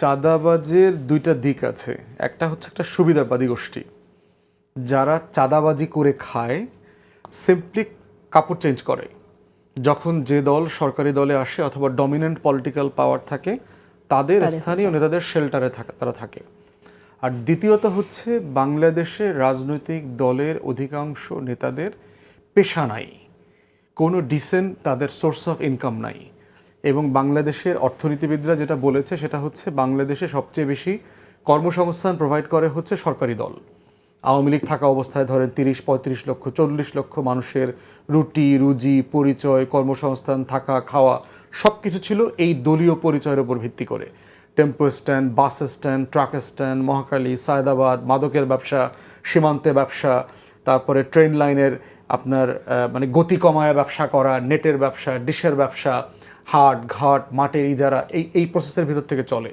চাঁদাবাজের দুইটা দিক আছে। একটা হচ্ছে একটা সুবিধাবাদী গোষ্ঠী, যারা চাঁদাবাজি করে খায়, সিম্পলি কাপড় চেঞ্জ করে। যখন যে দল সরকারি দলে আসে অথবা ডমিনেন্ট পলিটিক্যাল পাওয়ার থাকে, তাদের স্থানীয় নেতাদের শেল্টারে তারা থাকে। আর দ্বিতীয়ত হচ্ছে বাংলাদেশে রাজনৈতিক দলের অধিকাংশ নেতাদের পেশা নাই, কোনো ডিসেন্ট তাদের সোর্স অফ ইনকাম নাই। এবং বাংলাদেশের অর্থনীতিবিদরা যেটা বলেছে সেটা হচ্ছে বাংলাদেশে সবচেয়ে বেশি কর্মসংস্থান প্রোভাইড করে হচ্ছে সরকারি দল। আওয়ামী লীগ থাকা অবস্থায় ধরেন 30-35 লক্ষ 40 লক্ষ মানুষের রুটি রুজি পরিচয় কর্মসংস্থান থাকা খাওয়া সব কিছু ছিল এই দলীয় পরিচয়ের উপর ভিত্তি করে। Tempo stand, bus stand, truck stand, Mohakhali, Saidabad, মাদকের ব্যবসা, সীমান্তে ব্যবসা, তারপরে ট্রেন লাইনের আপনার মানে গতি কমায় ব্যবসা করা, নেটের ব্যবসা, ডিশের ব্যবসা, হাট ঘাট মাঠের ইজারা, এই প্রসেসের ভিতর থেকে চলে।